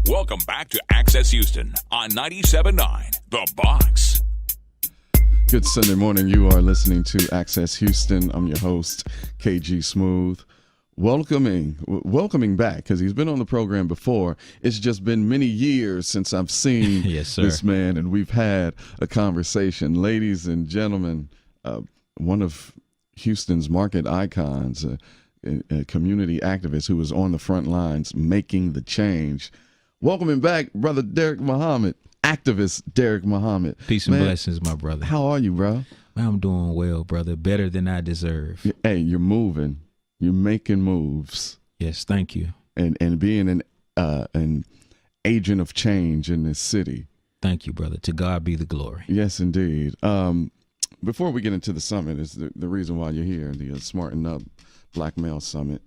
Welcome back to Access Houston on 97.9 The Box. Good Sunday morning. You are listening to Access Houston. I'm your host, KG Smooth. Welcoming back, because he's been on the program before. It's just been many years since I've seen yes, sir. This man, and we've had a conversation. Ladies and gentlemen, one of Houston's market icons, a community activist who was on the front lines making the change. Welcoming back, Brother Deric Mohummad, activist Deric Mohummad. Peace and blessings, my brother. How are you, bro? I'm doing well, brother. Better than I deserve. Hey, you're moving. You're making moves. Yes, thank you. And being an agent of change in this city. Thank you, brother. To God be the glory. Yes, indeed. Before we get into the summit, is the reason why you're here, the Smarten Up Black Male Summit.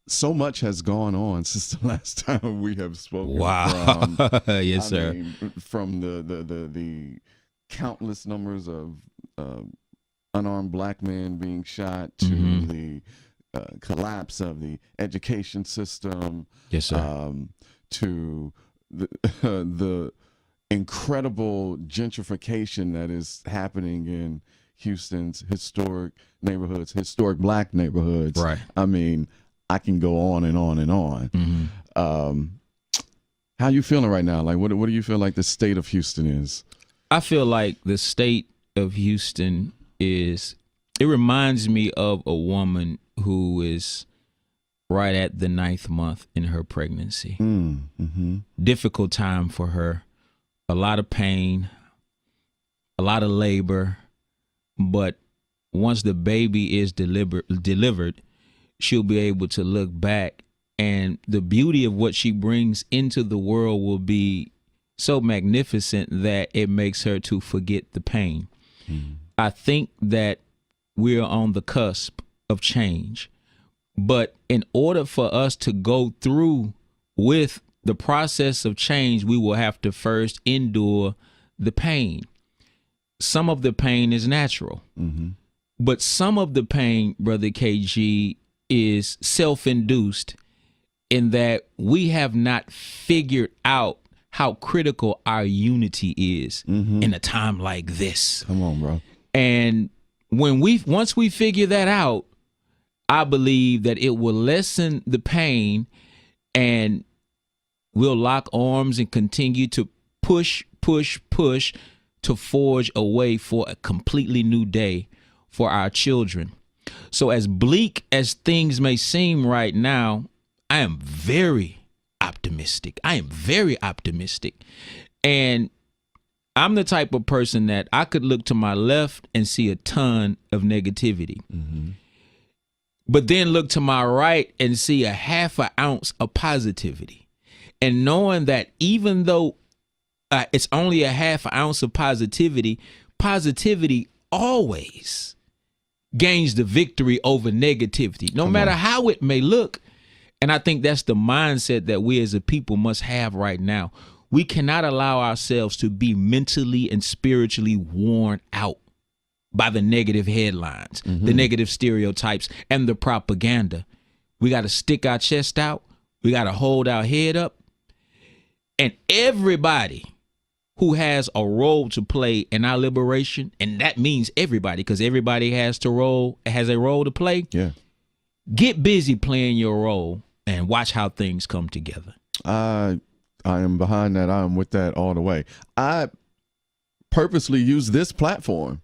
So much has gone on since the last time we have spoken. Wow. Yes, sir. mean, from the countless numbers of unarmed black men being shot to the collapse of the education system. Yes, sir. To the incredible gentrification that is happening in Houston's historic neighborhoods, historic black neighborhoods. Right. I mean, I can go on and on and on. How you feeling right now? Like, what do you feel like the state of Houston is? I feel like the state of Houston it reminds me of a woman who is right at the 9th month in her pregnancy. Difficult time for her, a lot of pain, a lot of labor, but once the baby is delivered, she'll be able to look back, and the beauty of what she brings into the world will be so magnificent that it makes her to forget the pain. I think that we're on the cusp of change, but in order for us to go through with the process of change, we will have to first endure the pain. Some of the pain is natural, but some of the pain, Brother KG, is self-induced in that we have not figured out how critical our unity is in a time like this. Come on, bro. And once we figure that out, I believe that it will lessen the pain, and we'll lock arms and continue to push to forge a way for a completely new day for our children. So as bleak as things may seem right now, I am very optimistic. And I'm the type of person that I could look to my left and see a ton of negativity, but then look to my right and see a half an ounce of positivity. And knowing that even though it's only a half an ounce of positivity always gains the victory over negativity, no matter how it may look. And I think that's the mindset that we as a people must have right now. We cannot allow ourselves to be mentally and spiritually worn out by the negative headlines, the negative stereotypes, and the propaganda. We got to stick our chest out. We got to hold our head up. And everybody who has a role to play in our liberation, and that means everybody, because everybody has a role to play. Yeah. Get busy playing your role and watch how things come together. I am behind that. I am with that all the way. I purposely use this platform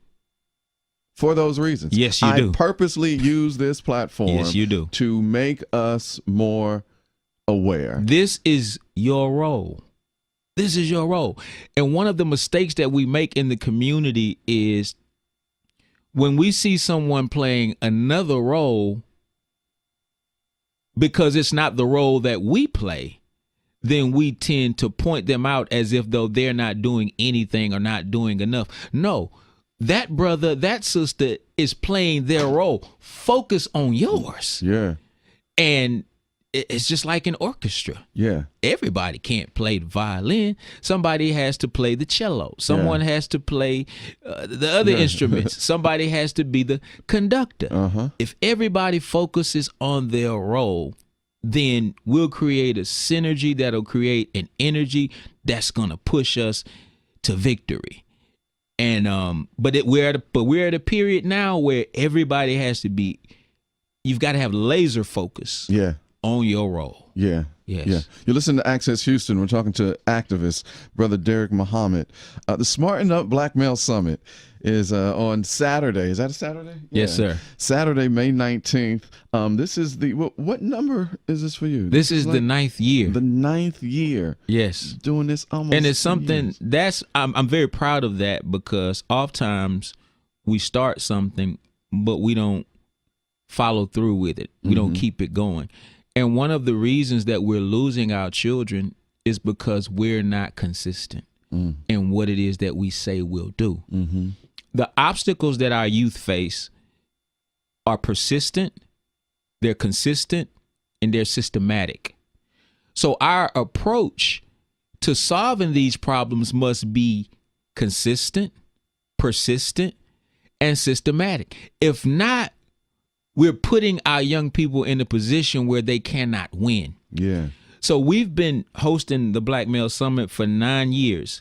for those reasons. Yes, you do. I purposely use this platform yes, you do. To make us more aware. This is your role. This is your role. And one of the mistakes that we make in the community is when we see someone playing another role because it's not the role that we play, then we tend to point them out as if though they're not doing anything or not doing enough. No, that brother, that sister is playing their role. Focus on yours. Yeah. And it's just like an orchestra. Yeah. Everybody can't play the violin. Somebody has to play the cello. Someone has to play the other instruments. Somebody has to be the conductor. If everybody focuses on their role, then we'll create a synergy that'll create an energy that's gonna push us to victory. And we're at a period now where everybody has to be. You've got to have laser focus. Yeah. On your role. Yeah. Yes. Yeah. You're listening to Access Houston. We're talking to activist Brother Deric Mohummad. The Smarten Up Black Male Summit is on Saturday. Is that a Saturday? Yes, sir. Saturday, May 19th. This is the what number is this for you? This is like the 9th year. The 9th year. Yes. Doing this almost. And it's something that's I'm very proud of that, because oftentimes we start something but we don't follow through with it. We don't keep it going. And one of the reasons that we're losing our children is because we're not consistent in what it is that we say we'll do. The obstacles that our youth face are persistent, they're consistent, and they're systematic. So our approach to solving these problems must be consistent, persistent, and systematic. If not, we're putting our young people in a position where they cannot win. Yeah. So we've been hosting the Black Male Summit for 9 years,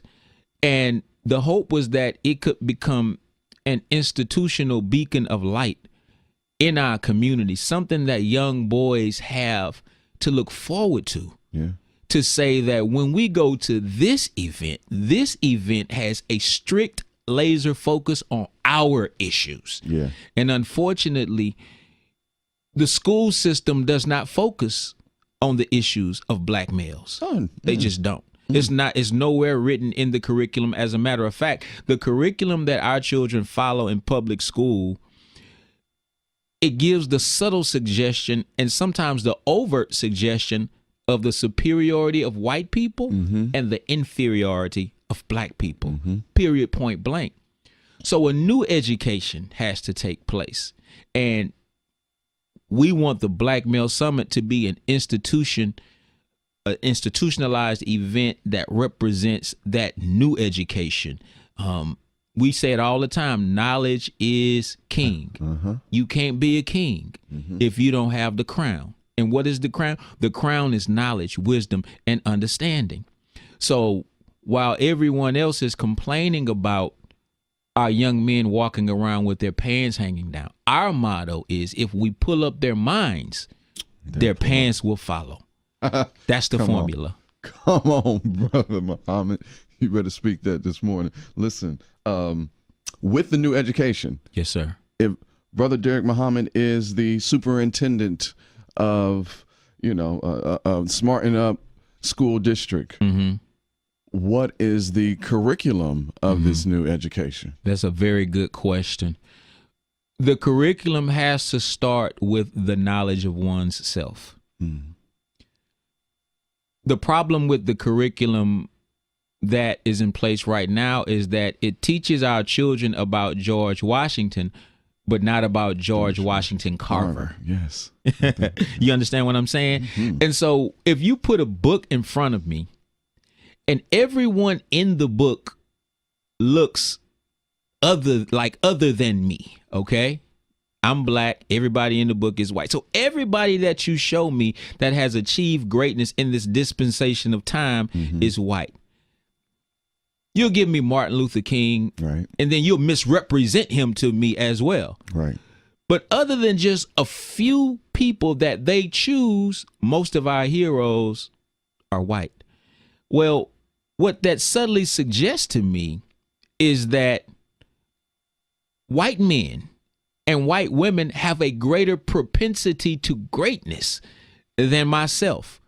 and the hope was that it could become an institutional beacon of light in our community, something that young boys have to look forward to. Yeah. To say that when we go to this event has a strict laser focus on our issues. Yeah. And unfortunately, the school system does not focus on the issues of black males. They just don't. It's nowhere written in the curriculum. As a matter of fact, the curriculum that our children follow in public school, it gives the subtle suggestion and sometimes the overt suggestion of the superiority of white people and the inferiority of black people, period, point blank. So a new education has to take place. And we want the Black Male Summit to be an institutionalized event that represents that new education. We say it all the time, knowledge is king. You can't be a king if you don't have the crown. And what is the crown? The crown is knowledge, wisdom, and understanding. So while everyone else is complaining about our young men walking around with their pants hanging down, our motto is, if we pull up their minds, their pants will follow. That's the formula. Come on, Brother Mohummad. You better speak that this morning. Listen, with the new education. Yes, sir. If Brother Deric Mohummad is the superintendent of, Smarten Up School District, what is the curriculum of this new education? That's a very good question. The curriculum has to start with the knowledge of one's self. The problem with the curriculum that is in place right now is that it teaches our children about George Washington, but not about George Washington Carver. Yes. You understand what I'm saying? And so if you put a book in front of me and everyone in the book looks other than me, okay? I'm black. Everybody in the book is white. So everybody that you show me that has achieved greatness in this dispensation of time is white. You'll give me Martin Luther King, right, and then you'll misrepresent him to me as well. Right. But other than just a few people that they choose, most of our heroes are white. Well, what that subtly suggests to me is that white men and white women have a greater propensity to greatness than myself.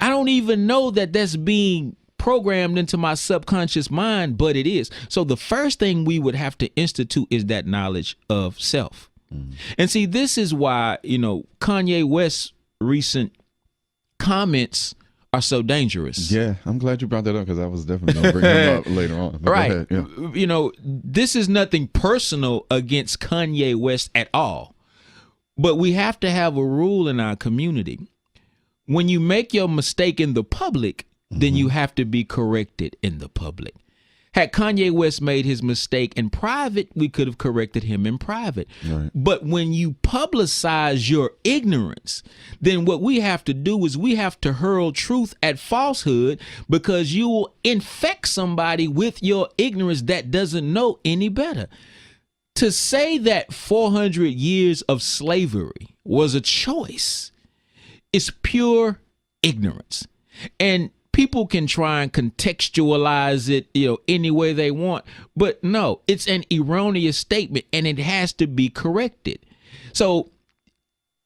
I don't even know that that's being programmed into my subconscious mind, but it is. So the first thing we would have to institute is that knowledge of self. And see, this is why, Kanye West's recent comments are so dangerous. Yeah, I'm glad you brought that up, because I was definitely going to bring him up later on. But right. Yeah. This is nothing personal against Kanye West at all. But we have to have a rule in our community. When you make your mistake in the public, then you have to be corrected in the public. Had Kanye West made his mistake in private, we could have corrected him in private. Right. But when you publicize your ignorance, then what we have to do is we have to hurl truth at falsehood, because you will infect somebody with your ignorance that doesn't know any better. To say that 400 years of slavery was a choice is pure ignorance. And people can try and contextualize it, any way they want. But no, it's an erroneous statement, and it has to be corrected. So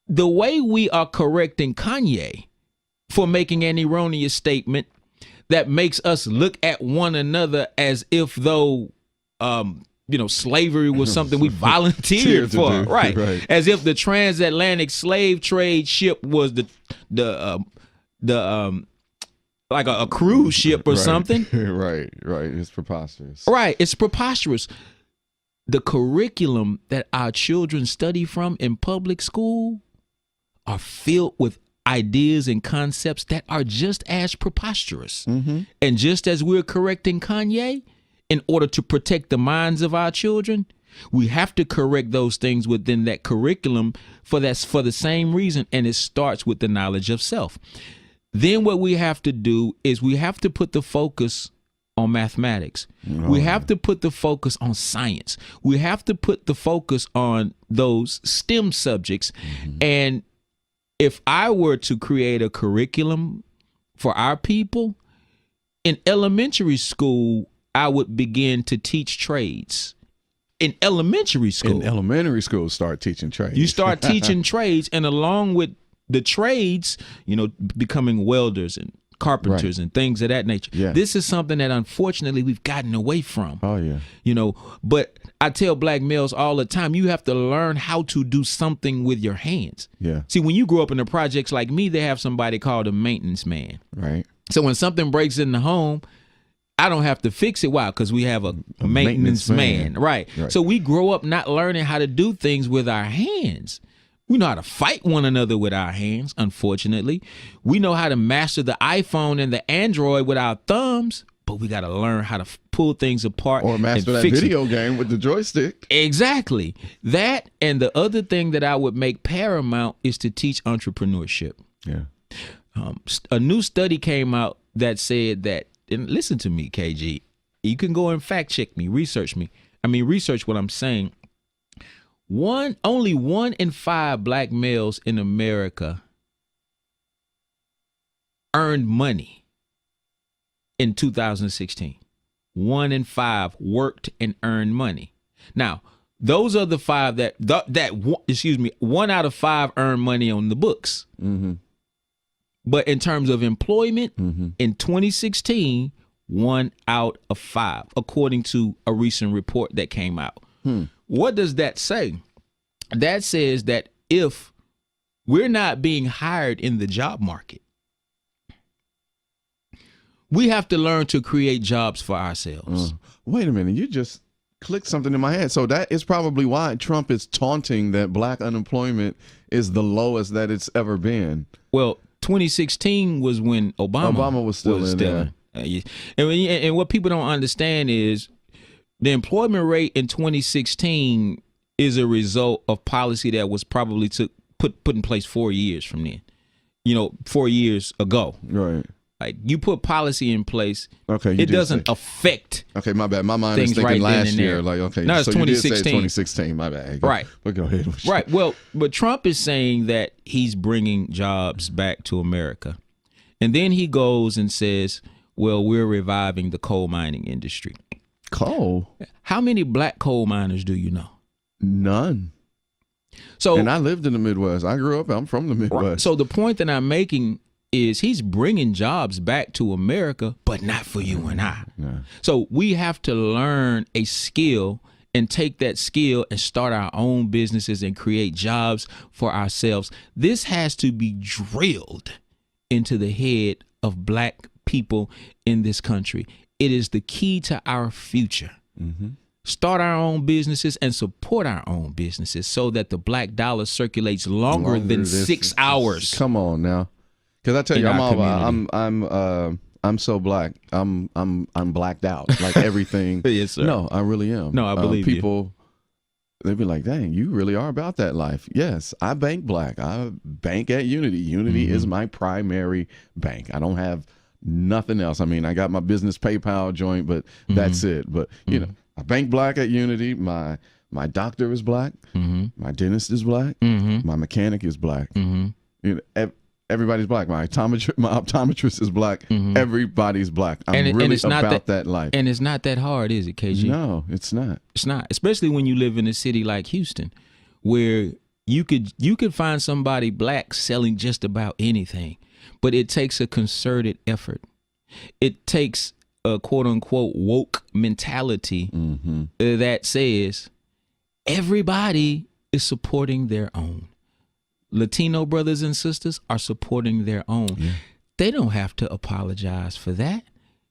the way we are correcting Kanye for making an erroneous statement that makes us look at one another as if though, slavery was something we volunteered for, right? As if the transatlantic slave trade ship was the like a cruise ship or something. Right. It's preposterous. Right. It's preposterous. The curriculum that our children study from in public school are filled with ideas and concepts that are just as preposterous. Mm-hmm. And just as we're correcting Kanye, in order to protect the minds of our children, we have to correct those things within that curriculum for the same reason. And it starts with the knowledge of self. Then what we have to do is we have to put the focus on mathematics. We have to put the focus on science. We have to put the focus on those STEM subjects. Mm-hmm. And if I were to create a curriculum for our people, in elementary school, I would begin to teach trades. In elementary school, start teaching trades. You start teaching trades, and along with the trades, becoming welders and carpenters and things of that nature. Yeah. This is something that unfortunately we've gotten away from. Oh, yeah. But I tell black males all the time, you have to learn how to do something with your hands. Yeah. See, when you grow up in the projects like me, they have somebody called a maintenance man. Right. So when something breaks in the home, I don't have to fix it. Why? Because we have a maintenance man. Right. So we grow up not learning how to do things with our hands. We know how to fight one another with our hands, unfortunately. We know how to master the iPhone and the Android with our thumbs, but we got to learn how to pull things apart. Or master that video game with the joystick. Exactly. That, and the other thing that I would make paramount is to teach entrepreneurship. Yeah. A new study came out that said that, and listen to me, KG, you can go and fact check me, research what I'm saying. Only 1 in 5 black males in America earned money in 2016. 1 in 5 worked and earned money. Now, those are the 5 1 out of 5 earned money on the books. Mm-hmm. But in terms of employment, in 2016, 1 out of 5, according to a recent report that came out. What does that say? That says that if we're not being hired in the job market, we have to learn to create jobs for ourselves. Wait a minute. You just clicked something in my head. So that is probably why Trump is taunting that black unemployment is the lowest that it's ever been. Well, 2016 was when Obama was still in there. And what people don't understand is the employment rate in 2016 is a result of policy that was probably put in place 4 years from then. 4 years ago. Right. Like, you put policy in place, okay, it doesn't affect. Okay, my bad. My mind is thinking last year. Like, okay, no, it's so 2016. You did say 2016. My bad. Right. But go ahead. Right. Well, but Trump is saying that he's bringing jobs back to America, and then he goes and says, "Well, we're reviving the coal mining industry." Coal? How many black coal miners do you know? None. So, and I lived in the Midwest. I'm from the Midwest. Right. So the point that I'm making is he's bringing jobs back to America, but not for you and I. Yeah. So we have to learn a skill and take that skill and start our own businesses and create jobs for ourselves. This has to be drilled into the head of black people in this country. It is the key to our future. Mm-hmm. Start our own businesses and support our own businesses so that the black dollar circulates longer than 6 hours. Come on now. Because I tell you, I'm I'm so black. I'm blacked out. Like everything. Yes, sir. No, I really am. No, I believe people, they'd be like, dang, you really are about that life. Yes, I bank black. I bank at Unity. Unity is my primary bank. I don't have nothing else. I mean, I got my business PayPal joint, but that's it. But, you know, I bank black at Unity. My doctor is black. My dentist is black. My mechanic is black. You know, everybody's black. My optometrist is black. Everybody's black. I'm really about that life. And it's not that hard, is it, KG? No, it's not. It's not. Especially when you live in a city like Houston, where you could find somebody black selling just about anything. But it takes a concerted effort. It takes a quote unquote woke mentality that says everybody is supporting their own. Latino brothers and sisters are supporting their own. Yeah. They don't have to apologize for that.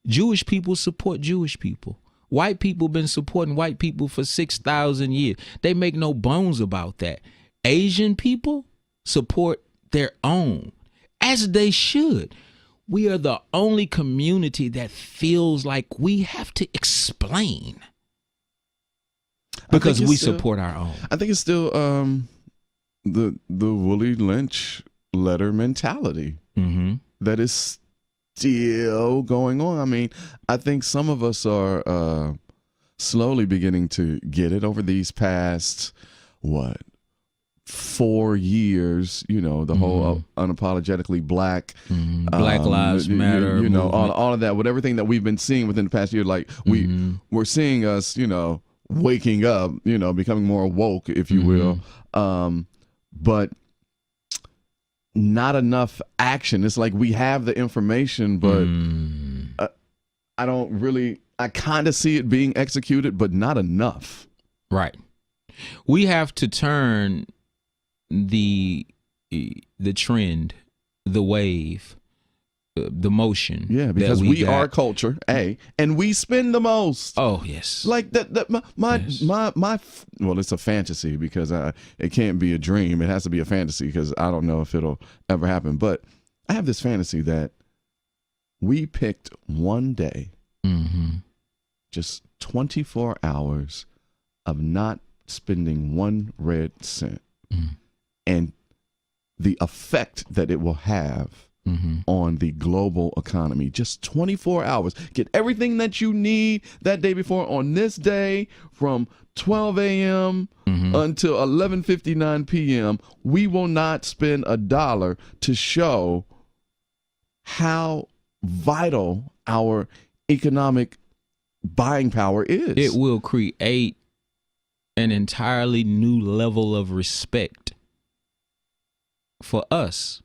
Jewish people support Jewish people. White people been supporting white people for 6,000 years. They make no bones about that. Asian people support their own, as they should. We are the only community that feels like we have to explain because we support our own. I think it's still the Willie Lynch letter mentality that is still going on. I mean, I think some of us are slowly beginning to get it over these past 4 years, you know, the whole unapologetically black, Black Lives Matter, you know, all of that, with everything that we've been seeing within the past year, like we're seeing us, you know, waking up, you know, becoming more woke, if you will, but not enough action. It's like we have the information, but I kind of see it being executed, but not enough. Right. We have to turn the trend, the wave, the motion. Yeah, because we are culture, and we spend the most. Oh yes. Like that. My. Well, it's a fantasy because it can't be a dream. It has to be a fantasy because I don't know if it'll ever happen. But I have this fantasy that we picked one day, just 24 hours of not spending one red cent. And the effect that it will have on the global economy. Just 24 hours. Get everything that you need that day before on this day from 12 a.m. until 11:59 p.m. We will not spend $1 to show how vital our economic buying power is. It will create an entirely new level of respect for us.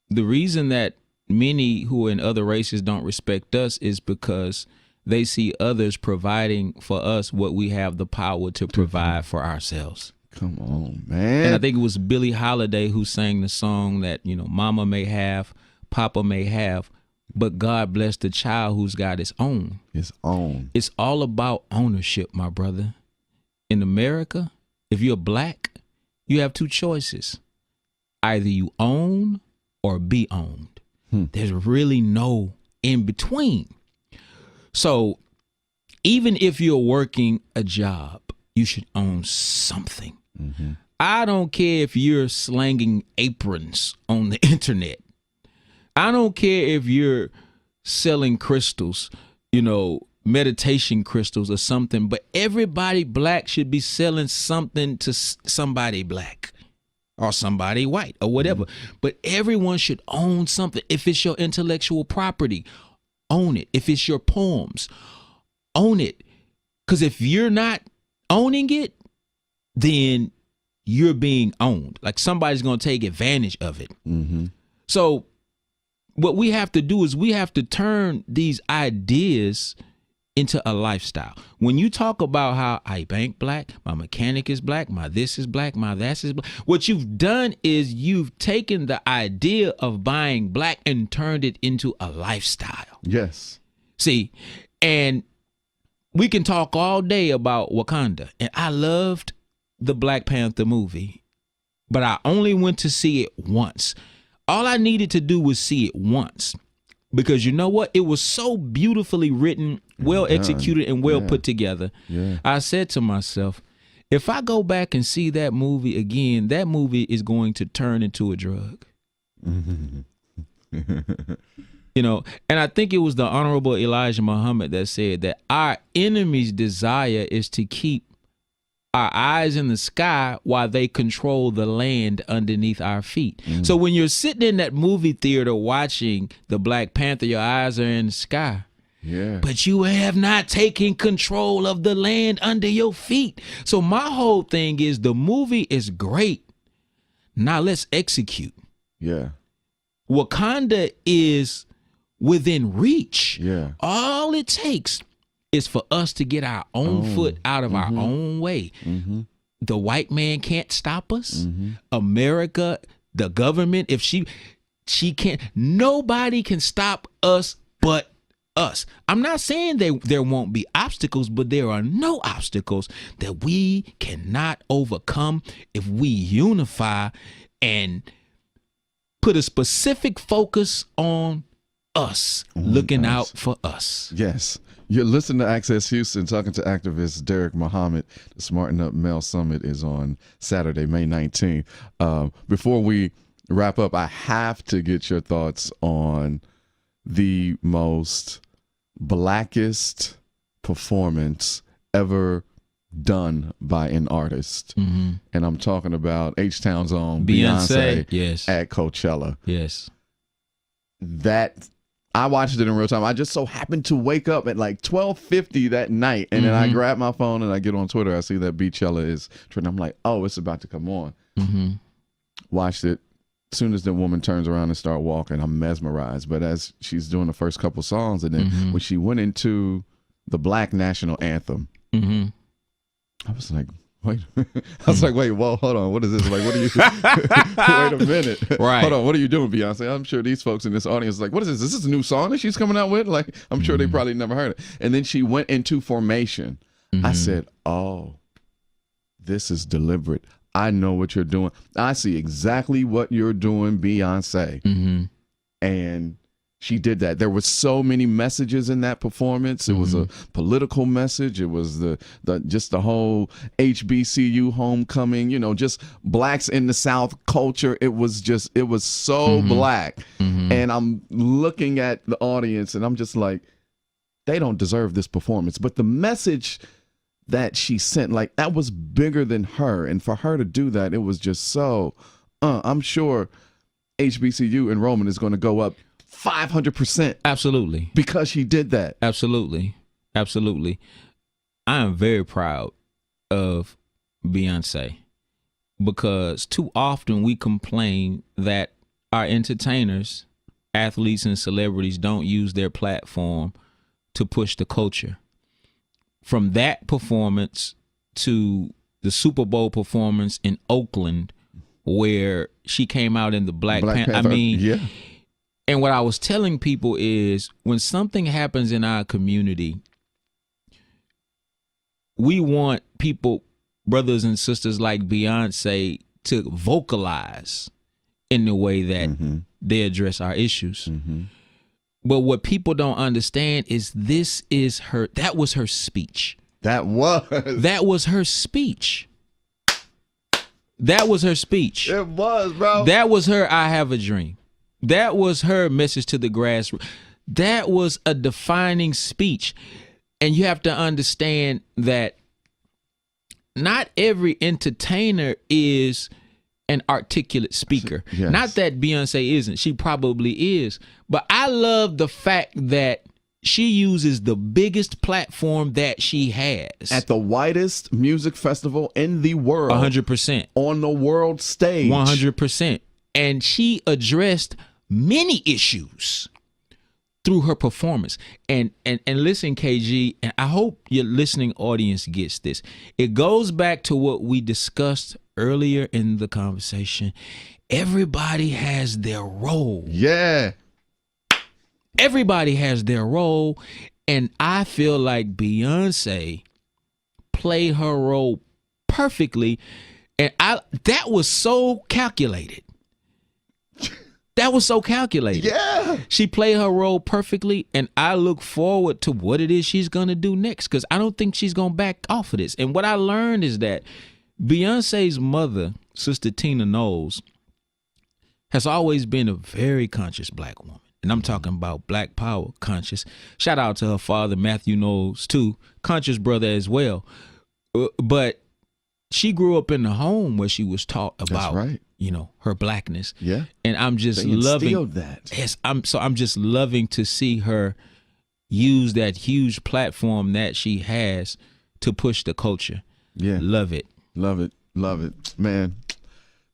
The reason that many who are in other races don't respect us is because they see others providing for us what we have the power to provide for ourselves. Come on, man. And I think it was Billie Holiday who sang the song that, you know, mama may have, papa may have, but God bless the child who's got his own. His own. It's all about ownership, my brother. In America, if you're black, you have two choices. Either you own or be owned. There's really no in between. So even if you're working a job, you should own something. I don't care if you're slanging aprons on the internet. I don't care if you're selling crystals, you know, meditation crystals or something, but everybody black should be selling something to somebody black or somebody white or whatever. But everyone should own something. If it's your intellectual property, own it. If it's your poems, own it. Because if you're not owning it, then you're being owned. Like somebody's going to take advantage of it. So what we have to do is we have to turn these ideas into a lifestyle. When you talk about how I bank black, my mechanic is black, my this is black, my that is black, what you've done is you've taken the idea of buying black and turned it into a lifestyle. Yes. See, and we can talk all day about Wakanda, and I loved the Black Panther movie, but I only went to see it once. All I needed to do was see it once. Because you know what? It was so beautifully written, well executed, and well put together. Yeah. I said to myself, if I go back and see that movie again, that movie is going to turn into a drug. You know, and I think it was the Honorable Elijah Muhammad that said that our enemy's desire is to keep our eyes in the sky while they control the land underneath our feet. So when you're sitting in that movie theater watching the Black Panther, your eyes are in the sky. Yeah. But you have not taken control of the land under your feet. So my whole thing is the movie is great. Now let's execute. Yeah. Wakanda is within reach. Yeah. All it takes is for us to get our own foot out of our own way. The white man can't stop us. America, the government, if she can't, nobody can stop us but us. I'm not saying there won't be obstacles, but there are no obstacles that we cannot overcome if we unify and put a specific focus on us, looking out for us. Yes. You're listening to Access Houston, talking to activist Deric Mohummad. The Smarten Up Male Summit is on Saturday, May 19th. Before we wrap up, I have to get your thoughts on the most blackest performance ever done by an artist. And I'm talking about H-Town's own Beyonce yes. at Coachella. Yes. That I watched it in real time. I just so happened to wake up at like 12:50 that night, and then I grab my phone and I get on Twitter. I see that Beachella is trending. I'm like, oh, it's about to come on. Watched it. As soon as the woman turns around and start walking, I'm mesmerized. But as she's doing the first couple songs, and then when she went into the Black national anthem, I was like, wait. Well, hold on. What is this? Like, what are you? Wait a minute. Right. Hold on. What are you doing, Beyonce? I'm sure these folks in this audience are like, what is this? Is this a new song that she's coming out with? Like, I'm sure they probably never heard it. And then she went into formation. I said, oh, this is deliberate. I know what you're doing. I see exactly what you're doing, Beyonce. And she did that. There were so many messages in that performance. It was a political message. It was the just the whole HBCU homecoming, you know, just blacks in the South culture. It was so black. And I'm looking at the audience and I'm just like, they don't deserve this performance. But the message that she sent, like, that was bigger than her. And for her to do that, it was just so, I'm sure HBCU enrollment is going to go up 500%. Absolutely. Because she did that. Absolutely. Absolutely. I am very proud of Beyonce because too often we complain that our entertainers, athletes, and celebrities don't use their platform to push the culture. From that performance to the Super Bowl performance in Oakland, where she came out in the Black Panther. I mean, yeah. And what I was telling people is when something happens in our community, we want people, brothers and sisters like Beyonce, to vocalize in the way that they address our issues. But what people don't understand is that was her speech. That was her speech. That was her speech. It was, bro. That was her I Have a Dream. That was her message to the grassroots. That was a defining speech. And you have to understand that not every entertainer is an articulate speaker. Yes. Not that Beyonce isn't. She probably is. But I love the fact that she uses the biggest platform that she has. At the widest music festival in the world. 100%. On the world stage. 100%. And she addressed many issues through her performance. And listen, KG, and I hope your listening audience gets this. It goes back to what we discussed earlier in the conversation. Everybody has their role. Yeah. Everybody has their role. And I feel like Beyonce played her role perfectly. And that was so calculated. That was so calculated. Yeah. She played her role perfectly, and I look forward to what it is she's going to do next, because I don't think she's going to back off of this. And what I learned is that Beyonce's mother, Sister Tina Knowles, has always been a very conscious black woman. And I'm talking about black power conscious. Shout out to her father, Matthew Knowles, too. Conscious brother as well. But she grew up in a home where she was taught about, her blackness. Yeah. And I'm just they loving that. Yes, I'm just loving to see her use that huge platform that she has to push the culture. Yeah. Love it. Love it. Love it. Man.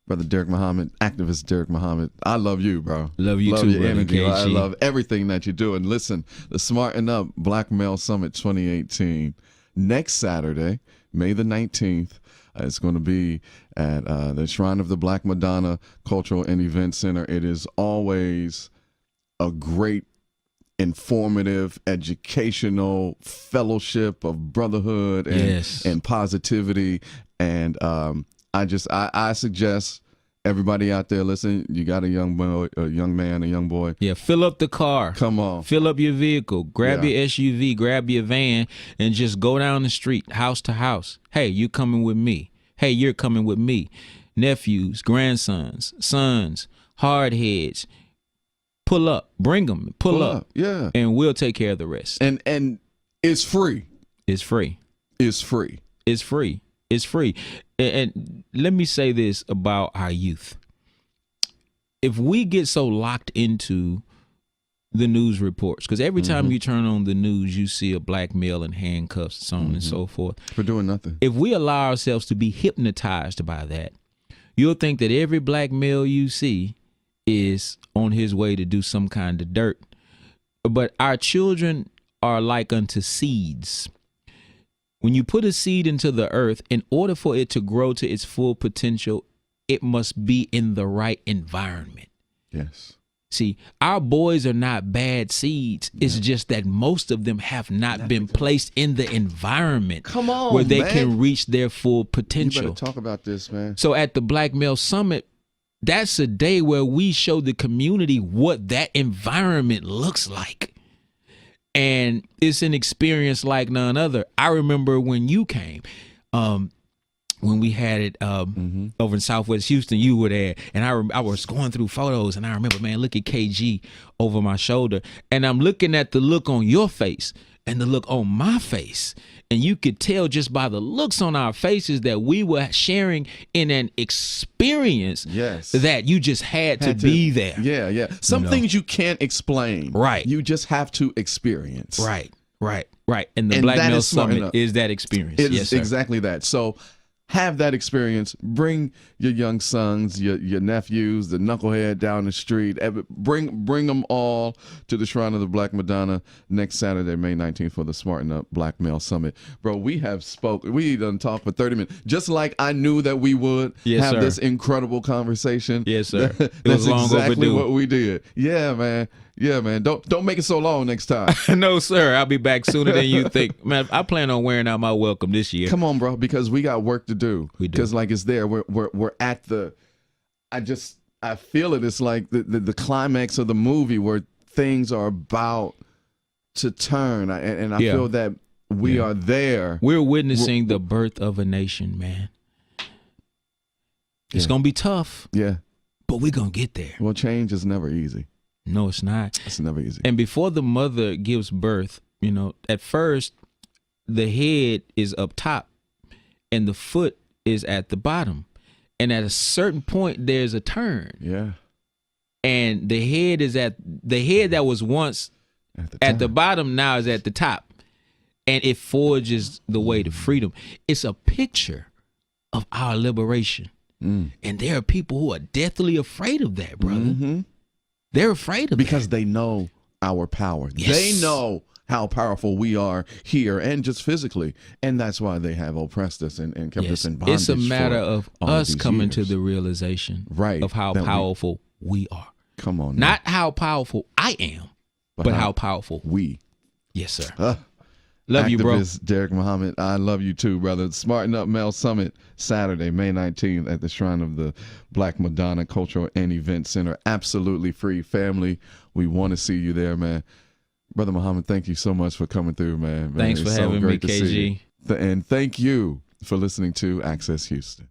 Brother Deric Mohummad, activist Deric Mohummad, I love you, bro. Love you too, your brother energy. KG. I love everything that you do. And listen, the Smarten Up Black Male Summit 2018, next Saturday, May the 19th, it's going to be at the Shrine of the Black Madonna Cultural and Event Center. It is always a great, informative, educational fellowship of brotherhood and positivity. And I suggest everybody out there, listen, you got a young boy, a young man, a young boy. Yeah, fill up the car. Come on. Fill up your vehicle. Grab your SUV, grab your van, and just go down the street, house to house. Hey, you coming with me. Hey, you're coming with me. Nephews, grandsons, sons, hard heads. Pull up. Bring them. Pull up. Yeah. And we'll take care of the rest. And it's free. It's free. It's free. It's free. It's free. And let me say this about our youth. If we get so locked into the news reports, because every time you turn on the news, you see a black male in handcuffs, so on and so forth. For doing nothing. If we allow ourselves to be hypnotized by that, you'll think that every black male you see is on his way to do some kind of dirt. But our children are like unto seeds. When you put a seed into the earth, in order for it to grow to its full potential, it must be in the right environment. Yes. See, our boys are not bad seeds. It's just that most of them have not been placed in the environment where they can reach their full potential. You better talk about this, man. So at the Black Male Summit, that's a day where we show the community what that environment looks like. And it's an experience like none other. I remember when you came, when we had it over in Southwest Houston, you were there. And I was going through photos, and I remember, man, look at KG over my shoulder. And I'm looking at the look on your face and the look on my face. And you could tell just by the looks on our faces that we were sharing in an experience that you just had to be there. Yeah, yeah. Some things you can't explain. Right. You just have to experience. Right. And the Black Male Summit is that experience. It yes, is sir. exactly that. So have that experience. Bring your young sons, your nephews, the knucklehead down the street. Bring them all to the Shrine of the Black Madonna next Saturday, May 19th for the Smarten Up Black Male Summit. Bro, we done talked for 30 minutes. Just like I knew that we would have this incredible conversation. Yes, sir. That's exactly what we did. Yeah, man. Yeah, man. Don't make it so long next time. No, sir. I'll be back sooner than you think. Man, I plan on wearing out my welcome this year. Come on, bro, because we got work to do. We do. Because like it's there. We're at the. I feel it. It's like the climax of the movie where things are about to turn, and I feel that we are there. We're witnessing the birth of a nation, man. It's gonna be tough. Yeah, but we're gonna get there. Well, change is never easy. No, it's not. It's never easy. And before the mother gives birth, at first, the head is up top and the foot is at the bottom. And at a certain point, there's a turn. Yeah. And the head that was once at the bottom now is at the top. And it forges the way to freedom. It's a picture of our liberation. And there are people who are deathly afraid of that, brother. Mm-hmm. They're afraid of because they know our power. Yes. They know how powerful we are here and just physically. And that's why they have oppressed us and kept us in bondage. It's a matter of us coming to years. the realization of how powerful we are. Come on. Now. Not how powerful I am, but how powerful we. Yes, sir. Love you, bro. Activist Deric Mohummad, I love you too, brother. Smarten Up Mel Summit, Saturday, May 19th at the Shrine of the Black Madonna Cultural and Event Center. Absolutely free. Family, we want to see you there, man. Brother Mohummad, thank you so much for coming through, man. Thanks for having me, KG. And thank you for listening to Access Houston.